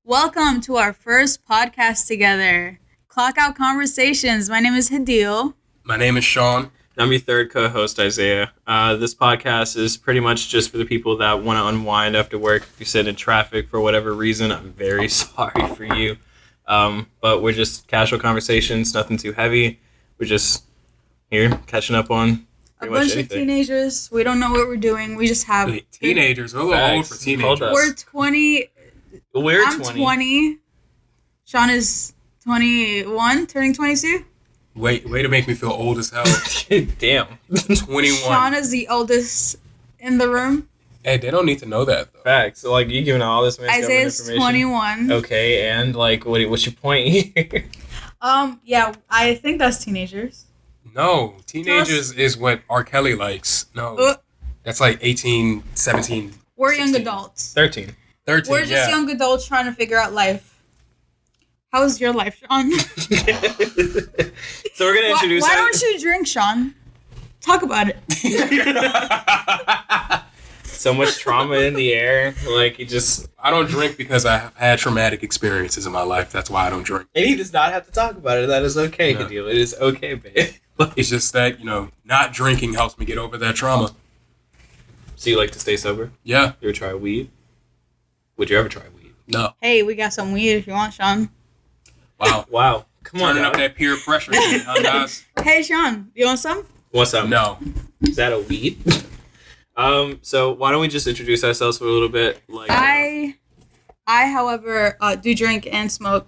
Welcome to our first podcast together, Clockout Conversations. My name is Hadil. My name is Sean. I'm your third co-host, Isaiah. This podcast is pretty much just for the people that want to unwind after work. If you sit in traffic for whatever reason, I'm very sorry for you. But we're just casual conversations, nothing too heavy. We're just here catching up on a bunch of teenagers. We don't know what we're doing. We just have... Teenagers. We're a little old for teenagers. We're 20... I'm 20. Sean is 21, turning 22. Way to make me feel old as hell. Damn. 21. Sean is the oldest in the room. Hey, they don't need to know that, though. Facts. So, you giving all this man's Isaiah's information? 21. Okay, and, what's your point here? Yeah, I think that's teenagers. No, teenagers is what R. Kelly likes. No, that's like 18, 17, We're 16. young adults. 13. We're just young adults trying to figure out life. How's your life, Sean? So we're going to introduce... Why don't you drink, Sean? Talk about it. So much trauma in the air. I don't drink because I've had traumatic experiences in my life. That's why I don't drink. And he does not have to talk about it. That is okay, No. Hadil. It is okay, babe. It's just that, not drinking helps me get over that trauma. So you like to stay sober? Yeah. You ever try weed? Would you ever try weed? No. Hey, we got some weed if you want, Sean. Wow. Wow. Come on, Turning up dog. that peer pressure, huh, guys? Hey, Sean, you want some? What's up? No. Is that a weed? So why don't we just introduce ourselves for a little bit? I, however, do drink and smoke.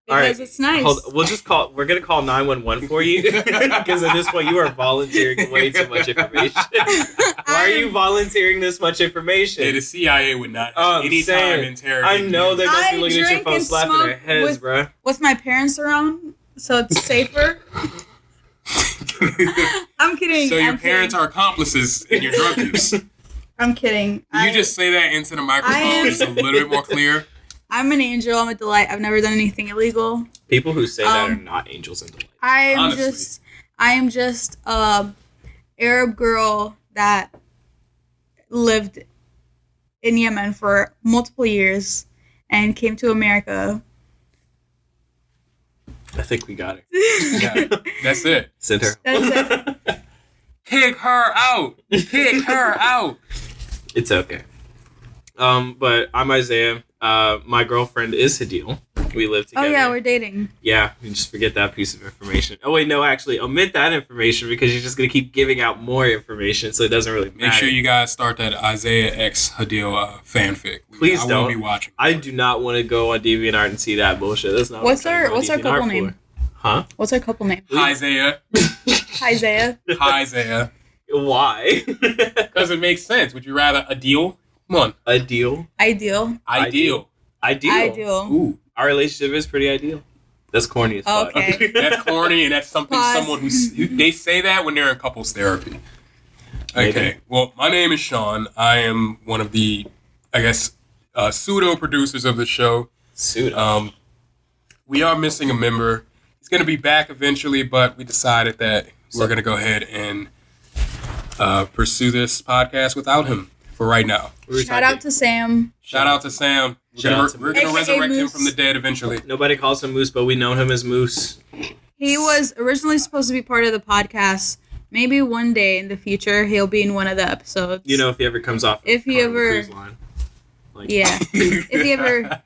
All right. Because it's nice. We're going to call 911 for you. Because at this point, you are volunteering way too much information. Why are you volunteering this much information? Hey, the CIA would not have any time interrogating I know they must be I looking at your drink phone, and slapping their smoke heads, bruh. with my parents around, so it's safer. I'm kidding. So your parents are accomplices in your drug use. I'm kidding. You just say that into the microphone just a little bit more clear. I'm an angel. I'm a delight. I've never done anything illegal. People who say that are not angels in the light. I Honestly. am just a Arab girl that lived in Yemen for multiple years and came to America. I think we got it. Yeah, that's it. Send her. That's it. Kick her out. Kick her out. It's okay. But I'm Isaiah. My girlfriend is Hadil. We live together. Oh yeah, we're dating. Yeah, you just forget that piece of information. Oh wait, no, actually, omit that information because you're just gonna keep giving out more information, so it doesn't really matter. Make sure you guys start that Isaiah X Hadil fanfic. Please I don't. will be watching. I do not want to go on DeviantArt and see that bullshit. That's not. What's what I'm our trying to go couple on DeviantArt name? for. Huh? What's our couple name? Hi, Isaiah. Hi, Isaiah. Hi, Isaiah. Why? Because it makes sense. Would you rather Adil? Come on. Ideal. Ideal. Ideal. Ideal. Ooh. Our relationship is pretty ideal. That's corny as fuck. Okay. That's corny, and that's something Pause. someone they say that when they're in couples therapy. Okay. Maybe. Well, my name is Sean. I am one of the, pseudo producers of the show. Pseudo. We are missing a member. He's going to be back eventually, but we decided that we're going to go ahead and pursue this podcast without him for right now. Shout out to Sam. Shout out to Sam. We're going to resurrect him from the dead eventually. Nobody calls him Moose, but we know him as Moose. He was originally supposed to be part of the podcast. Maybe one day in the future he'll be in one of the episodes. You know, if he ever comes off. If he Carnival ever- Cruise Line. Yeah. If he ever...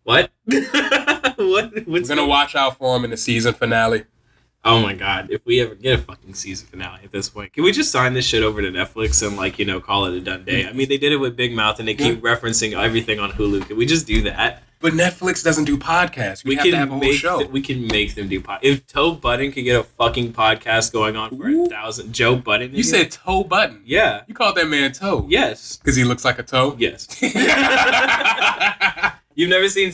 What? What? We're going to watch out for him in the season finale. Oh my god, if we ever get a fucking season finale at this point, can we just sign this shit over to Netflix and call it a done day? I mean, they did it with Big Mouth and they keep referencing everything on Hulu. Can we just do that? But Netflix doesn't do podcasts. We have to have a whole show. We can make them do If Toe Budden could get a fucking podcast going on for 1,000, Joe Budden. You said Toe Button. Yeah. You called that man Toe. Yes. Because he looks like a toe? Yes. You've never seen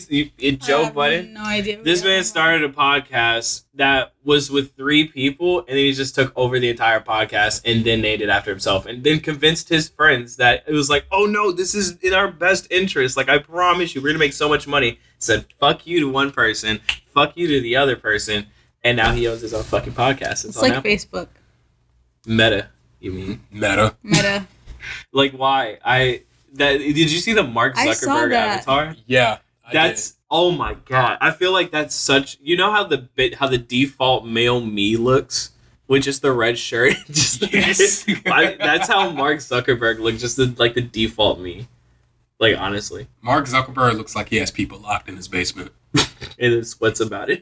Joe Budden? No idea. This man started a podcast that was with 3 people, and then he just took over the entire podcast and then named it after himself, and then convinced his friends that it was like, oh no, this is in our best interest. Like, I promise you, we're gonna make so much money. Said fuck you to one person, fuck you to the other person, and now he owns his own fucking podcast. It's like Facebook. Meta, you mean? Meta. Meta. Like, why? Did you see the Mark I saw Zuckerberg that. avatar? Yeah. That's oh my god! I feel like that's such. You know how the default male me looks with just the red shirt. Yes. That's how Mark Zuckerberg looks. Just like the default me. Like honestly, Mark Zuckerberg looks like he has people locked in his basement. and then sweats about it.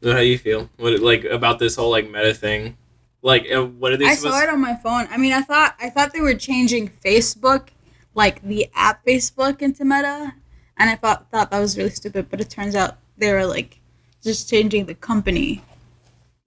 How do you feel? What like about this whole like meta thing? Like what are they? I saw it on my phone. I mean, I thought they were changing Facebook, like the app Facebook, into Meta, and I thought that was really stupid. But it turns out they were like just changing the company.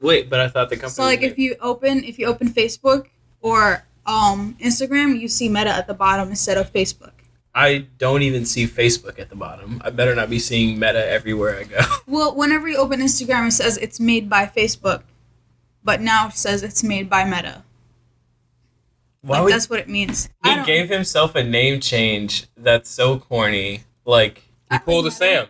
Wait, but I thought the company. So like if you open Facebook or Instagram, you see Meta at the bottom instead of Facebook. I don't even see Facebook at the bottom. I better not be seeing Meta everywhere I go. Well, whenever you open Instagram, it says it's made by Facebook, but now it says it's made by Meta. That's what it means. He gave himself a name change that's so corny. Like he pulled a Sam.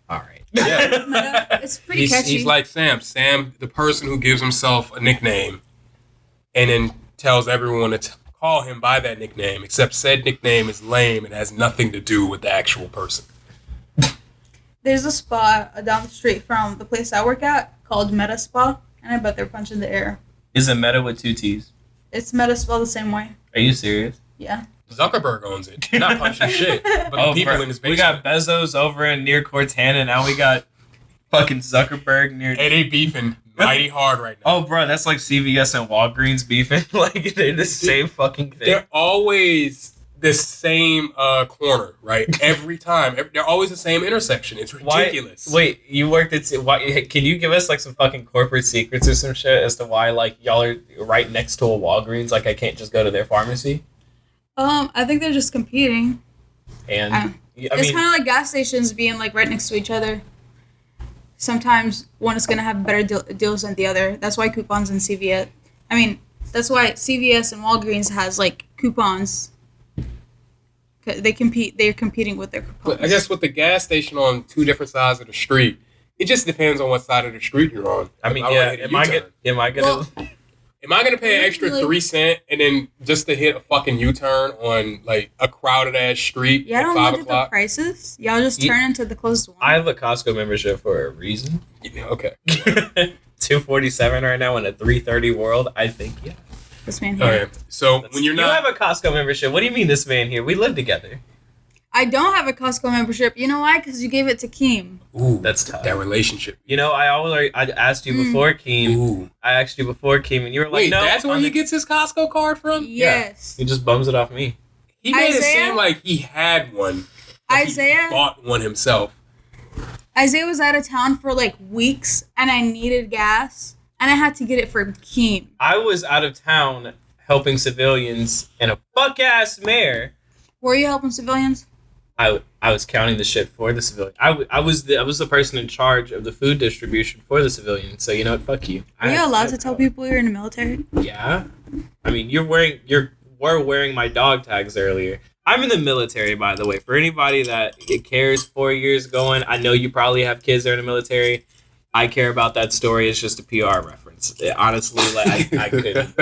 All right. Yeah. Meta, it's pretty catchy. He's like Sam. Sam, the person who gives himself a nickname, and then tells everyone to call him by that nickname, except said nickname is lame and has nothing to do with the actual person. There's a spa down the street from the place I work at called Meta Spa, and I bet they're punching the air. Is it Meta with 2 T's? It's Meta spelled the same way. Are you serious? Yeah. Zuckerberg owns it. Not punching shit, but the people in his basement. We got Bezos over in near Cortana, now we got fucking Zuckerberg near... And they beefing mighty hard right now. Oh, bro, that's like CVS and Walgreens beefing. Like, they're the same fucking thing. They're always the same corner, right? Every time. They're always the same intersection. It's ridiculous. Wait, you worked at... Can you give us, like, some fucking corporate secrets or some shit as to why, like, y'all are right next to a Walgreens? Like, I can't just go to their pharmacy? I think they're just competing. And... It's kind of like gas stations being, like, right next to each other. Sometimes one is going to have better deals than the other. That's why coupons in CVS... I mean, that's why CVS and Walgreens has, like, coupons... They're competing with their coupons. But I guess with the gas station on two different sides of the street, it just depends on what side of the street you're on. I mean, am I gonna pay an extra 3 cents and then just to hit a fucking U-turn on like a crowded ass street at 5 o'clock? Y'all don't look at the prices. Y'all just turn into the closest one. I have a Costco membership for a reason. Yeah, okay. $247 right now in a $330 world. I think This man here. Okay. So when you have a Costco membership. What do you mean this man here? We live together. I don't have a Costco membership. You know why? Because you gave it to Keem. Ooh, that's tough. That relationship. You know, I asked you before Keem. Ooh. I asked you before Keem, and you were like, wait, no. That's where he gets his Costco card from? Yes. Yeah. He just bums it off me. He made it seem like he had one. Isaiah he bought one himself. Isaiah was out of town for like weeks, and I needed gas, and I had to get it from Keem. I was out of town helping civilians and a fuck-ass mayor. Were you helping civilians? I was counting the shit for the civilian. I was the person in charge of the food distribution for the civilians. So you know what? Fuck you. Are you allowed to tell people you're in the military? Yeah. I mean, you were wearing my dog tags earlier. I'm in the military, by the way. For anybody that cares, 4 years going, I know you probably have kids that are in the military. I care about that story. It's just a PR reference. Honestly, like I couldn't.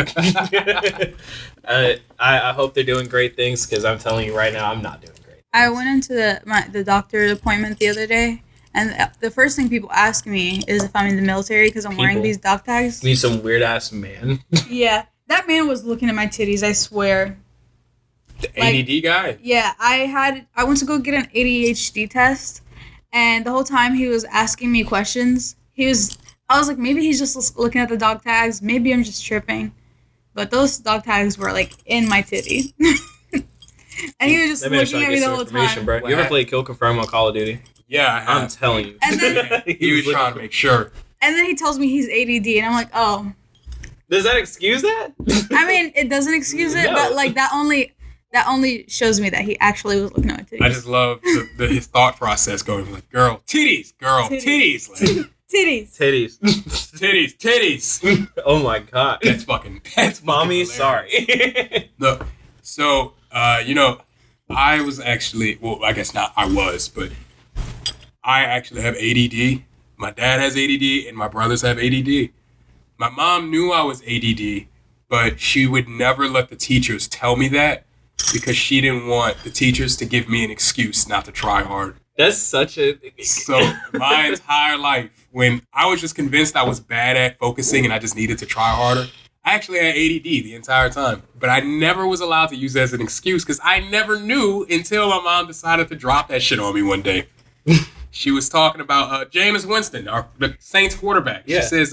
I hope they're doing great things because I'm telling you right now, I'm not doing great. I went into the doctor appointment the other day, and the first thing people ask me is if I'm in the military because I'm wearing these dog tags. You need some weird ass man. Yeah, that man was looking at my titties. I swear. The ADD guy. Yeah, I went to go get an ADHD test, and the whole time he was asking me questions. I was like, maybe he's just looking at the dog tags. Maybe I'm just tripping. But those dog tags were, like, in my titty. And he was just looking at me the whole time. Bro. You ever played Kill Confirm on Call of Duty? Yeah, I'm telling you. And then, he was trying to make sure. And then he tells me he's ADD, and I'm like, oh. Does that excuse that? I mean, it doesn't excuse it, but, like, that only shows me that he actually was looking at my titties. I just love his thought process going like, girl, titties. Like, Titties. Oh my god. That's mommy, hilarious. Sorry. Look, so, I was actually, well, I guess not I was, but I actually have ADD. My dad has ADD and my brothers have ADD. My mom knew I was ADD, but she would never let the teachers tell me that because she didn't want the teachers to give me an excuse not to try hard. That's such a... So my entire life, when I was just convinced I was bad at focusing and I just needed to try harder, I actually had ADD the entire time. But I never was allowed to use it as an excuse because I never knew until my mom decided to drop that shit on me one day. She was talking about Jameis Winston, the Saints quarterback. She says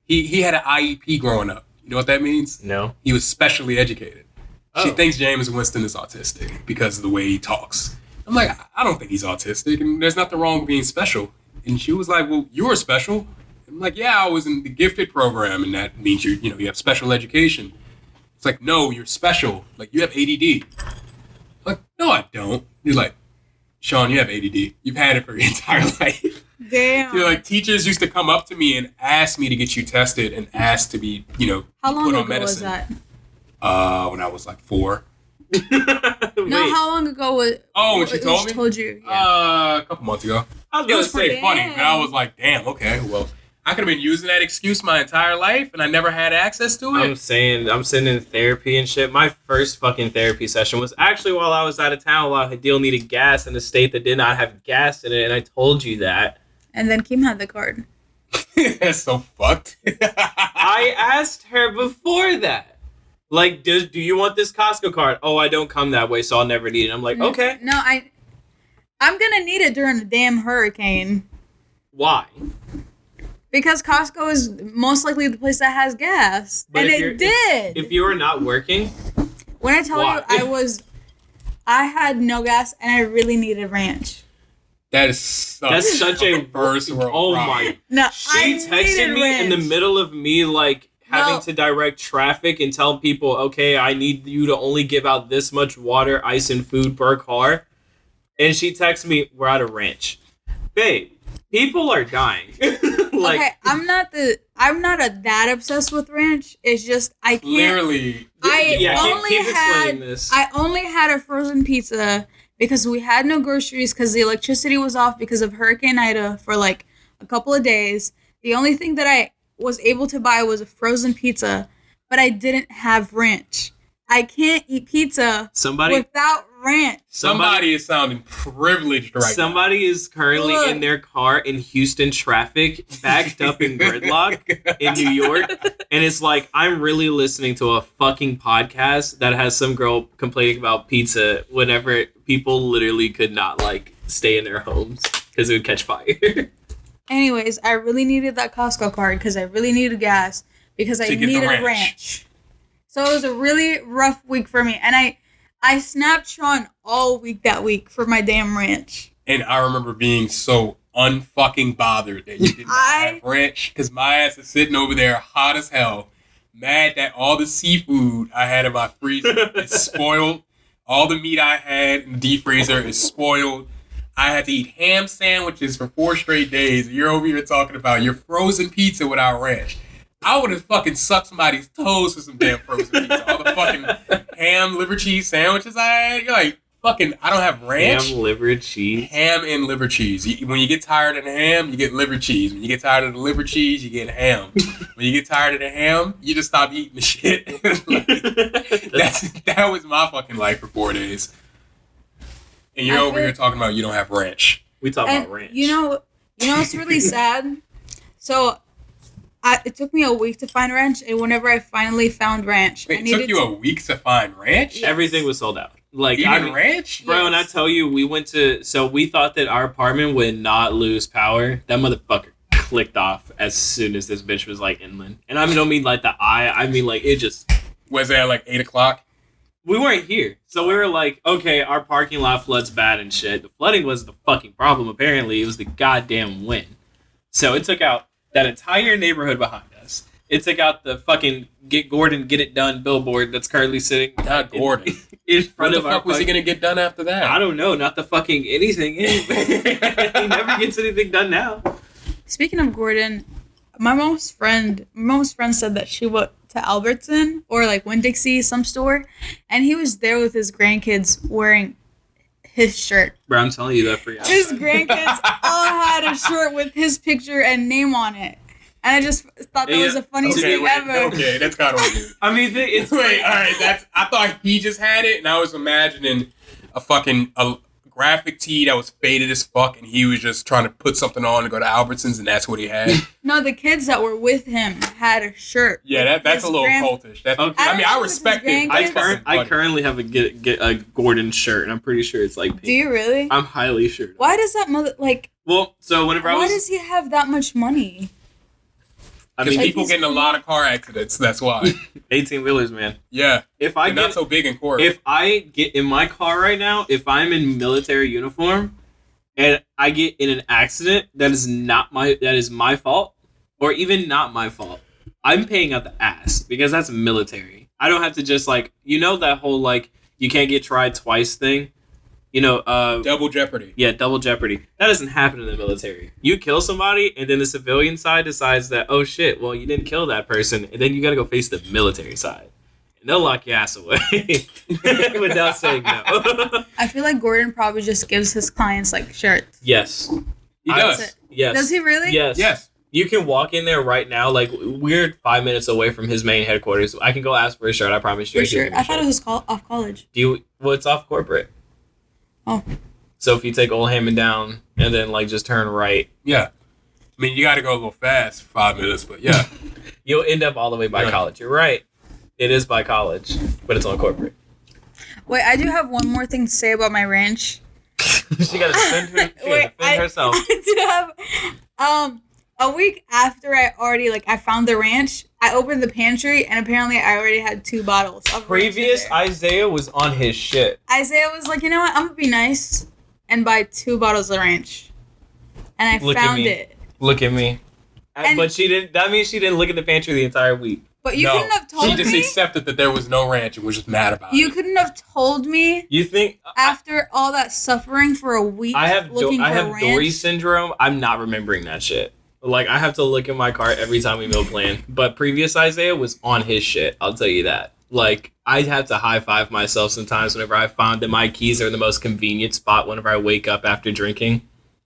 he had an IEP growing up. You know what that means? No. He was specially educated. Oh. She thinks Jameis Winston is autistic because of the way he talks. I'm like, I don't think he's autistic, and there's nothing wrong with being special. And she was like, well, you're special. I'm like, yeah, I was in the gifted program, and that means you have special education. It's like, no, you're special. Like, you have ADD. I'm like, no, I don't. You're like, Sean, you have ADD. You've had it for your entire life. Damn. Like, teachers used to come up to me and ask me to get you tested and ask to be, How long put on ago medicine. was that? When I was like 4. No, how long ago was? Oh, when she told me? Told you. Yeah. A couple months ago. I was It gonna was pretty say, funny, but I was like, damn, okay, well, I could have been using that excuse my entire life, and I never had access to it. I'm sitting in therapy and shit. My first fucking therapy session was actually while I was out of town while Hadil needed gas in a state that did not have gas in it, and I told you that. And then Kim had the card. That's so fucked. I asked her before that. Like, do you want this Costco card? Oh, I don't come that way, so I'll never need it. I'm like, okay. No, I'm gonna need it during a damn hurricane. Why? Because Costco is most likely the place that has gas. But and if it did. If you were not working, when I tell why? you I had no gas and I really needed ranch. That's such a first world Oh problem. my. No, She texted me in the middle of me like having to direct traffic and tell people, okay, I need you to only give out this much water, ice, and food per car. And she texted me, we're out of ranch. Babe, people are dying. Like, okay, I'm not that obsessed with ranch. It's just I can't. Clearly. I only had a frozen pizza because we had no groceries because the electricity was off because of Hurricane Ida for like a couple of days. The only thing that I was able to buy was a frozen pizza, but I didn't have ranch. I can't eat pizza without ranch. Somebody is sounding privileged right now. Somebody is currently in their car in Houston traffic, backed up in gridlock in New York, and it's like, I'm really listening to a fucking podcast that has some girl complaining about pizza whenever people literally could not, like, stay in their homes because it would catch fire. Anyways, I really needed that Costco card because I really needed gas because I needed a ranch. So it was a really rough week for me. And I snapped Sean all week that week for my damn ranch. And I remember being so unfucking bothered that you did not have ranch because my ass is sitting over there hot as hell, mad that all the seafood I had in my freezer is spoiled. All the meat I had in the deep freezer is spoiled. I had to eat ham sandwiches for 4 straight days. You're over here talking about your frozen pizza without ranch. I would have fucking sucked somebody's toes for some damn frozen pizza. All the fucking ham, liver, cheese sandwiches I had. You're like, fucking, I don't have ranch. Ham, liver, cheese. Ham and liver cheese. When you get tired of the ham, you get liver cheese. When you get tired of the liver cheese, you get ham. When you get tired of the ham, you just stop eating the shit. That was my fucking life for 4 days. And you're over here talking about you don't have ranch. We talk about ranch. You know what's really sad? So, it took me a week to find ranch, and whenever I finally found ranch, Wait, it took you a week to find ranch? Yes. Everything was sold out. Like, even ranch? Bro, and I tell you, we thought that our apartment would not lose power. That motherfucker clicked off as soon as this bitch was, like, inland. And I don't mean, like, I mean, like, it just... Was it at, like, 8 o'clock? We weren't here. So we were like, okay, our parking lot floods bad and shit. The flooding was the fucking problem, apparently. It was the goddamn wind. So it took out that entire neighborhood behind us. It took out the fucking Get Gordon, Get It Done billboard that's currently sitting... Not Gordon. In front of our... What the fuck was he going to get done after that? I don't know. Not the fucking anything. He never gets anything done now. Speaking of Gordon, my mom's friend said that she went to Albertson or like Winn-Dixie, some store, and he was there with his grandkids wearing his shirt. Bro, I'm telling you that for you. His grandkids all had a shirt with his picture and name on it. And I just thought that was the funniest thing ever. Okay, that's kind of weird. I mean, it's wait, all right. I thought he just had it, and I was imagining a graphic tee that was faded as fuck, and he was just trying to put something on to go to Albertsons, and that's what he had. No, the kids that were with him had a shirt. Yeah, that's a little cultish. That's, okay. I respect it. I currently have a Gordon shirt, and I'm pretty sure it's like pink. Do you really? I'm highly sure. Why does that mother like? Well, so whenever why does he have that much money? Because people get in a lot of car accidents. That's why. 18-wheelers, man. Yeah. If I They're not so big in court. If I get in my car right now, if I'm in military uniform, and I get in an accident that is my fault, or even not my fault, I'm paying out the ass because that's military. I don't have to just that whole you can't get tried twice thing. Double jeopardy. Yeah, double jeopardy. That doesn't happen in the military. You kill somebody, and then the civilian side decides that, oh shit, well, you didn't kill that person, and then you gotta go face the military side. And they'll lock your ass away without saying no. I feel like Gordon probably just gives his clients shirts. Yes. He does. Yes. Does he really? Yes. Yes. You can walk in there right now, we're 5 minutes away from his main headquarters. I can go ask for a shirt, I promise you. For sure. I thought it was off college. Well, it's off corporate. Oh. So if you take Old Hammond down and then just turn right. Yeah. I mean, you got to go a little fast for 5 minutes, but yeah. You'll end up all the way by college. You're right. It is by college, but it's on corporate. Wait, I do have one more thing to say about my ranch. She got to defend herself. I do have, a week after I found the ranch, I opened the pantry, and apparently I already had 2 bottles of Previous Isaiah was on his shit. Isaiah was like, you know what, I'm going to be nice and buy 2 bottles of ranch. And I found it. Look at me. But she didn't. That means she didn't look at the pantry the entire week. But you couldn't have told me. She just accepted that there was no ranch and was just mad about it. You couldn't have told me. You think after all that suffering for a week looking for ranch? Dory syndrome. I'm not remembering that shit. I have to look at my cart every time we meal plan. But previous Isaiah was on his shit. I'll tell you that. I'd have to high five myself sometimes whenever I found that my keys are in the most convenient spot whenever I wake up after drinking.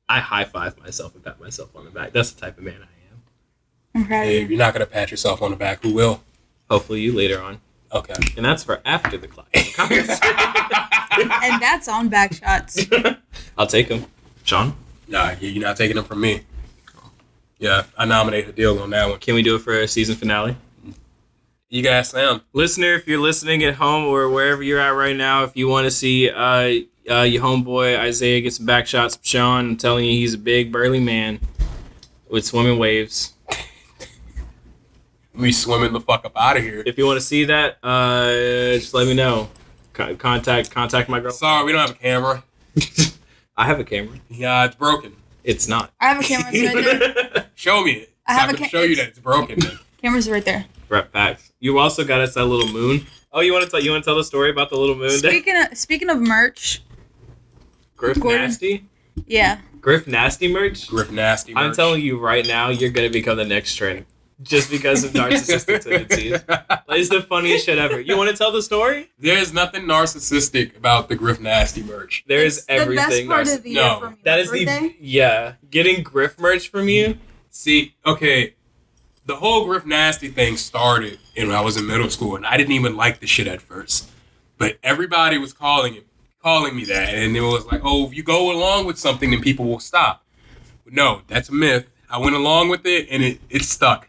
I high five myself and pat myself on the back. That's the type of man I am. I'm proud of you. If you're not going to pat yourself on the back, who will? Hopefully you later on. Okay. And that's for after the clock. And that's on back shots. I'll take them. Sean? Nah, you're not taking them from me. Yeah, I nominate a deal on that one. Can we do it for a season finale? You guys sound. Listener, if you're listening at home or wherever you're at right now, if you want to see your homeboy Isaiah get some back shots from Sean, I'm telling you, he's a big, burly man with swimming waves. We swimming the fuck up out of here. If you want to see that, just let me know. Contact my girl. Sorry, we don't have a camera. I have a camera. Yeah, it's broken. It's not. I have a camera. It's right there. Show me it. I have can show you that it's broken. Then. Camera's right there. Rep facts. You also got us that little moon. Oh, you want to tell the story about the little moon? Speaking of merch. Griff Gordon. Nasty? Yeah. Griff Nasty merch? Griff Nasty merch. I'm telling you right now, you're going to become the next trend. Just because of narcissistic tendencies. It's the funniest shit ever. You want to tell the story? There's nothing narcissistic about the Griff Nasty merch. There's everything. The best part of the year for me. That is birthday? Getting Griff merch from you. See, okay, the whole Griff Nasty thing started when I was in middle school, and I didn't even like the shit at first. But everybody was calling me that, and it was like, oh, if you go along with something, then people will stop. But no, that's a myth. I went along with it, and it stuck.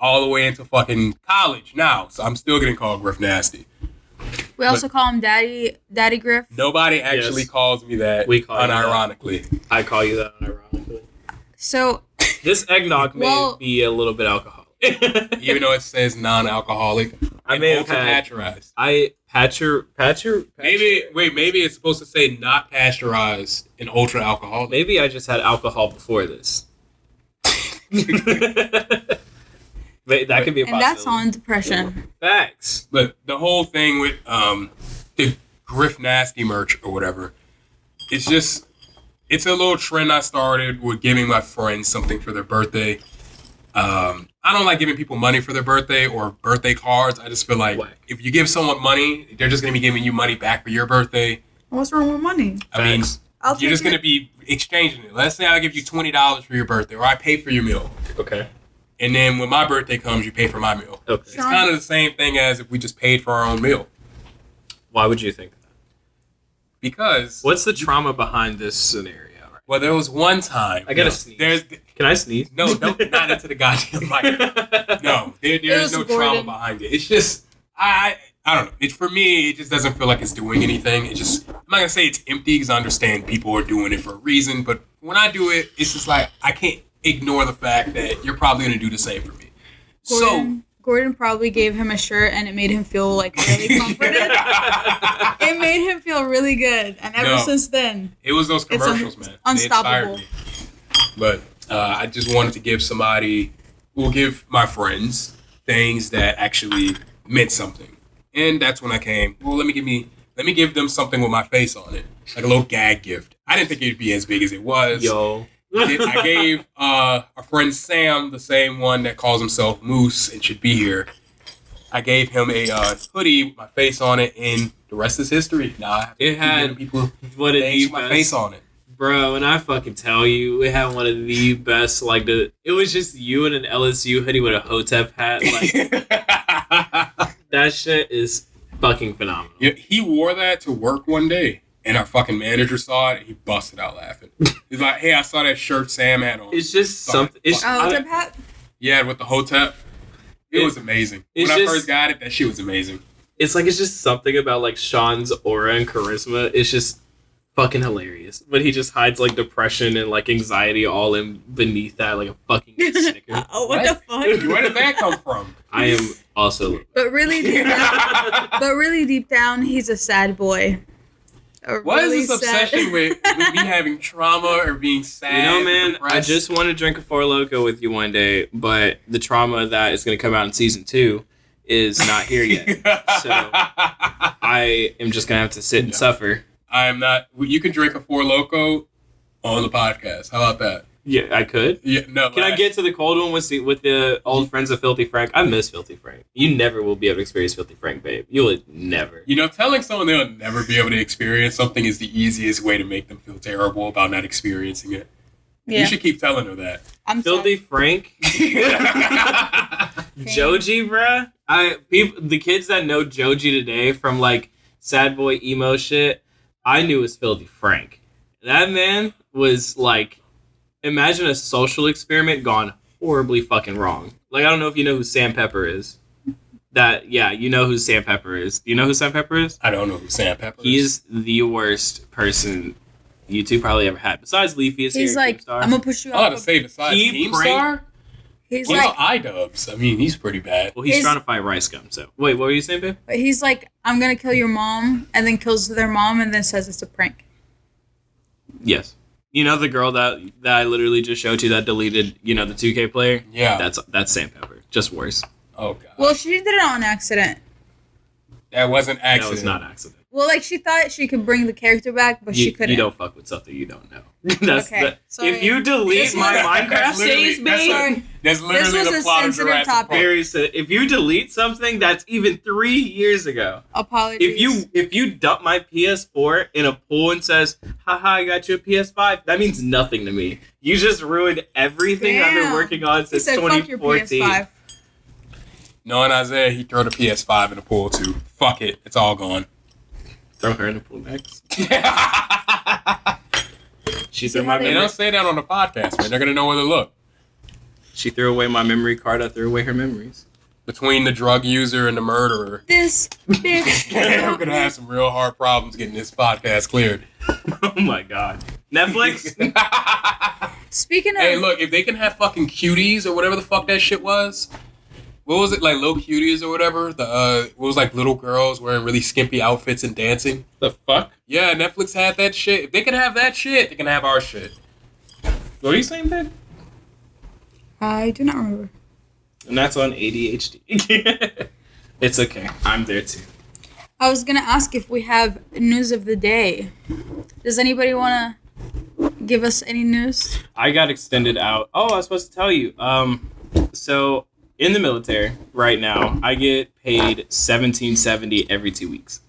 All the way into fucking college now. So I'm still getting called Griff Nasty. We also call him Daddy Griff. Nobody actually calls me that we call unironically. I call you that unironically. So this eggnog may be a little bit alcoholic. Even though it says non-alcoholic. I may have had pasteurized. Maybe it's supposed to say not pasteurized and ultra alcoholic. Maybe I just had alcohol before this. That could be a possibility. And that's on depression. Facts. But the whole thing with the Griff Nasty merch or whatever, it's a little trend I started with giving my friends something for their birthday. I don't like giving people money for their birthday or birthday cards. I just feel like if you give someone money, they're just going to be giving you money back for your birthday. What's wrong with money? I mean, you're just going to be exchanging it. Let's say I give you $20 for your birthday or I pay for your meal. Okay. And then when my birthday comes, you pay for my meal. Okay. It's kind of the same thing as if we just paid for our own meal. Why would you think that? Because What's the trauma behind this scenario? well, there was one time. I gotta sneeze. Can I sneeze? No, not into the goddamn mic. No, there's no trauma behind it. It's just I don't know. For me, it just doesn't feel like it's doing anything. It just I'm not gonna say it's empty because I understand people are doing it for a reason, but when I do it, it's just like I can't ignore the fact that you're probably gonna do the same for me. Gordon probably gave him a shirt and it made him feel like really comforted. It made him feel really good, and ever since then, it was those commercials, man. Unstoppable. They inspired me. But I just wanted to give my friends things that actually meant something, and that's when I came. Well, let me give them something with my face on it, like a little gag gift. I didn't think it'd be as big as it was. Yo. I gave our friend Sam, the same one that calls himself Moose and should be here. I gave him a hoodie with my face on it, and the rest is history. Now I have to had people what with my face on it. Bro, and I fucking tell you, we had one of the best, it was just you in an LSU hoodie with a Hotep hat. That shit is fucking phenomenal. Yeah, he wore that to work one day, and our fucking manager saw it, and he busted out laughing. He's like, hey, I saw that shirt Sam had on. It's just something. Hotep hat? Yeah, with the Hotep. It was amazing. When I first got it, that shit was amazing. It's just something about Sean's aura and charisma. It's just fucking hilarious. But he just hides depression and anxiety all in beneath that like a fucking snicker. Oh, what the fuck? Where did that come from? I am also. But really deep down, he's a sad boy. What is this obsession with me having trauma or being sad? Man, I just want to drink a Four Loko with you one day, but the trauma that is going to come out in season 2 is not here yet. So I am just going to have to sit and suffer. I am not. You can drink a Four Loko on the podcast. How about that? Yeah, I could. Yeah, no. Can I get to the cold one with the old friends of Filthy Frank? I miss Filthy Frank. You never will be able to experience Filthy Frank, babe. You will never. Telling someone they'll never be able to experience something is the easiest way to make them feel terrible about not experiencing it. Yeah. You should keep telling her that. I'm Filthy Frank. Joji, bruh. The kids that know Joji today from sad boy emo shit, I knew was Filthy Frank. That man was imagine a social experiment gone horribly fucking wrong. I don't know if you know who Sam Pepper is. You know who Sam Pepper is. Do you know who Sam Pepper is? I don't know who Sam Pepper is. He's the worst person you two probably ever had. Besides Leafy is he's here. I'm gonna push you off. to say besides Keemstar? He's iDubbbz. I mean, he's pretty bad. Well, he's trying to fight Rice Gum, so. Wait, what were you saying, babe? But he's I'm gonna kill your mom, and then kills their mom, and then says it's a prank. Yes. You know the girl that I literally just showed you that deleted, the 2K player? Yeah. That's Sam Pepper. Just worse. Oh, God. Well, she did it on accident. That wasn't accident. That was not accident. Well, she thought she could bring the character back, but she couldn't. You don't fuck with something you don't know. If you delete my Minecraft saves, babe. That's literally this was the a plot sensitive of topic. If you delete something that's even 3 years ago. Apologies. If you dump my PS4 in a pool and says, haha, I got you a PS5, that means nothing to me. You just ruined everything I've been working on since 2014. Fuck your PS5. Knowing Isaiah, he'd throw the PS5 in the pool too. Fuck it. It's all gone. Throw her in the pool next. She threw my They don't say that on the podcast, man. They're going to know where to look. She threw away my memory card. I threw away her memories. Between the drug user and the murderer. This bitch. We're going to have some real hard problems getting this podcast cleared. Oh my God. Netflix? Speaking of... Hey, look, if they can have fucking cuties or whatever the fuck that shit was... What was it, Low Cuties or whatever? What was little girls wearing really skimpy outfits and dancing? The fuck? Yeah, Netflix had that shit. If they can have that shit, they can have our shit. What are you saying, babe? I do not remember. And that's on ADHD. It's okay. I'm there too. I was gonna ask if we have news of the day. Does anybody want to give us any news? I got extended out. Oh, I was supposed to tell you. So... In the military right now, I get paid $17.70 every 2 weeks.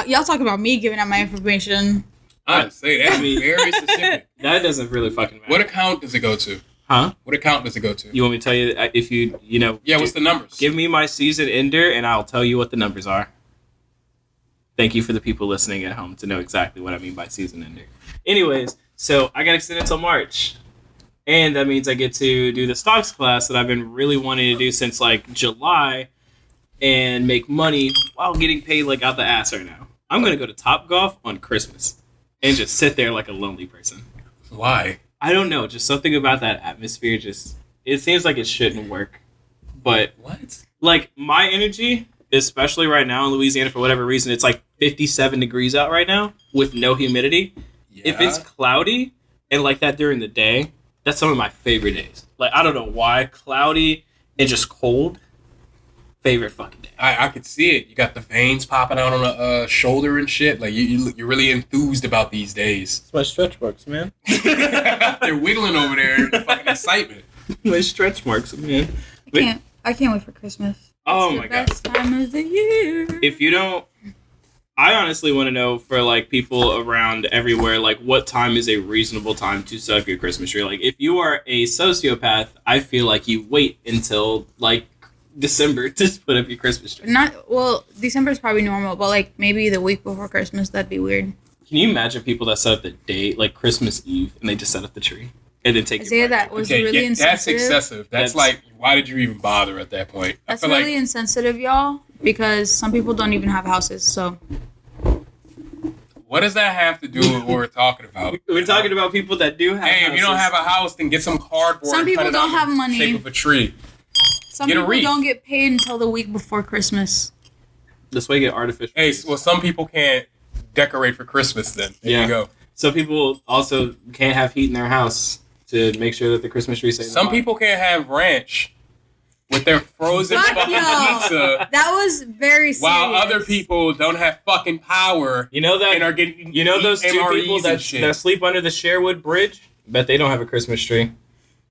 Y'all talking about me giving out my information? I'd say that's very specific. That doesn't really fucking matter. What account does it go to? Huh? What account does it go to? You want me to tell you if you know? Yeah, what's the numbers? Give me my season ender, and I'll tell you what the numbers are. Thank you for the people listening at home to know exactly what I mean by season ender. Anyways, so I got extended until March. And that means I get to do the stocks class that I've been really wanting to do since like July and make money while getting paid like out the ass right now. I'm going to go to Topgolf on Christmas and just sit there like a lonely person. Why? I don't know. Just something about that atmosphere it seems like it shouldn't work. But What? like my energy, especially right now in Louisiana for whatever reason, it's like 57 degrees out right now with no humidity. Yeah. If it's cloudy and like that during the day, that's some of my favorite days. Like, I don't know why. Cloudy and just cold. Favorite fucking day. I could see it. You got the veins popping out on the shoulder and shit. Like, you're really enthused about these days. It's my stretch marks, man. They're wiggling over there in fucking excitement. My stretch marks, man. I can't wait for Christmas. Oh It's my the god. best time of the year. If you don't... I honestly want to know for, like, people around everywhere, like, what time is a reasonable time to set up your Christmas tree? Like, if you are a sociopath, I feel like you wait until, like, December to put up your Christmas tree. December is probably normal, but like maybe the week before Christmas, that'd be weird. Can you imagine people that set up the day, like Christmas Eve, and they just set up the tree? And then take Isaiah, your that was really insensitive. That's excessive. That's like, why did you even bother at that point? That's I feel really insensitive, y'all, because some people don't even have houses, so... What does that have to do with what we're talking about? We're talking about people that do have Hey, if you don't have a house, then get some cardboard. Some and people cut it don't out have in the money. shape of a tree. Some Get a people wreath. don't get paid until the week before Christmas. This way you get artificial. Hey, well, some people can't decorate for Christmas then. There you go. Some people also can't have heat in their house to make sure that the Christmas tree stays Some alive. people can't have ranch with their frozen Fuck fucking no. pizza, That was very serious. while other people don't have fucking power You know that and are getting those two MREs people and that shit. sleep under the Sherwood Bridge? Bet they don't have a Christmas tree.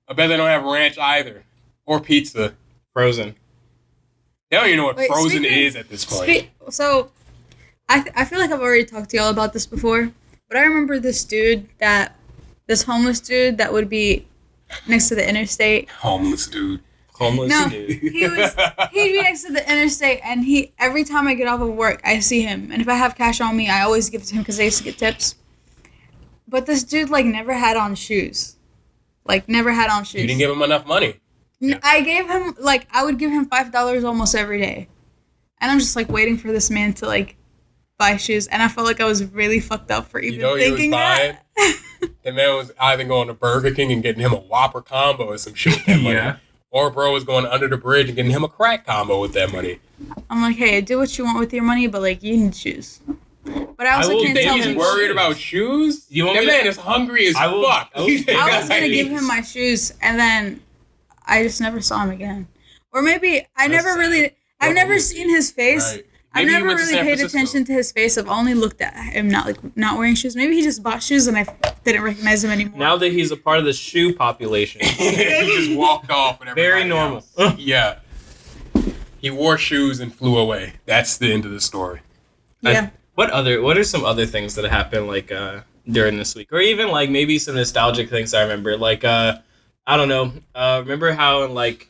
I bet they don't have ranch either. Or pizza. Frozen. They don't even know what Wait, frozen speaking- is at this point. So, I feel like I've already talked to y'all about this before, but I remember this homeless dude that would be next to the interstate. Homeless dude. Homeless No, dude. he'd be next to the interstate, and every time I get off of work, I see him, and if I have cash on me, I always give it to him because I used to get tips. But this dude like never had on shoes, You You didn't give him enough money. I gave him I would give him $5 almost every day, and I'm just like waiting for this man to like buy shoes, and I felt like I was really fucked up for even You know what he was thinking that. The man was either going to Burger King and getting him a Whopper combo or some shit with that money. Yeah. Or bro was going under the bridge and getting him a crack combo with that money. I'm like, hey, do what you want with your money, but like you need shoes. But I also will can't give tell He's you him. worried about shoes? You want that me to- man is hungry as I will- fuck. I will- I was gonna give him my shoes, and then I just never saw him again. Or maybe I've That's never sad. never seen his face. Right. I've Maybe he never went to really San paid Francisco. attention to his face. I've only looked at him not wearing shoes. Maybe he just bought shoes and I didn't recognize him anymore. Now that he's a part of the shoe population. He just walked off and Very everybody normal. else. Yeah. He wore shoes and flew away. That's the end of the story. yeah. What are some other things that happened like during this week? Or even like maybe some nostalgic things I remember. Like I don't know. Remember how like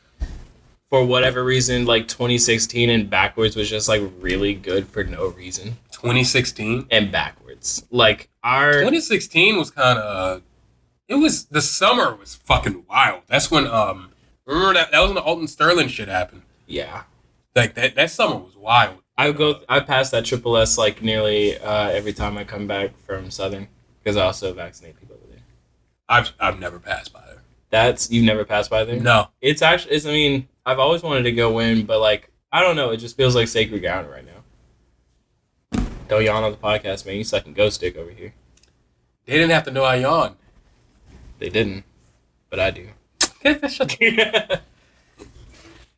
for whatever reason, like 2016 and backwards was just like really good for no reason. 2016? And backwards. Like our 2016 was kind of... the summer was fucking wild. That's when, remember that was when the Alton Sterling shit happened. yeah. Like, that summer was wild. I pass that triple S like nearly every time I come back from Southern because I also vaccinate people over there. I've never passed by there. You've never passed by there? No. It's actually, I mean, I've always wanted to go in, but like, I don't know, it just feels like sacred ground right now. Don't yawn on the podcast, man. You sucking ghost stick over here. They didn't have to know I yawned. They didn't, but I do.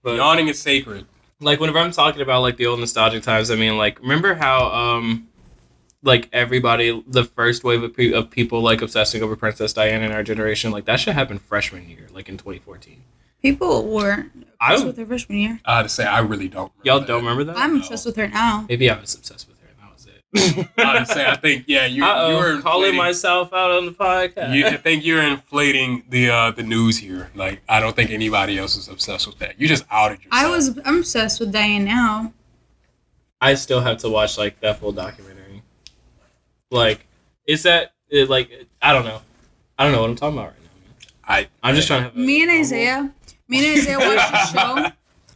But Yawning is sacred. like, whenever I'm talking about like the old nostalgic times, I mean, like, remember how like everybody, the first wave of people like obsessing over Princess Diana in our generation, like that shit happened freshman year, like in 2014. People were obsessed with her freshman year. I had to say, I really don't remember Y'all that. don't remember that? I'm obsessed with her now. Maybe I was obsessed with her, and that was it. Honestly, I think you're calling myself out on the podcast. I think you're inflating the news here. Like, I don't think anybody else is obsessed with that. You just outed yourself. I'm obsessed with Diane now. I still have to watch like that full documentary. Like, is that like I don't know what I'm talking about right now. Man. I'm just trying to have me and Isaiah watched a show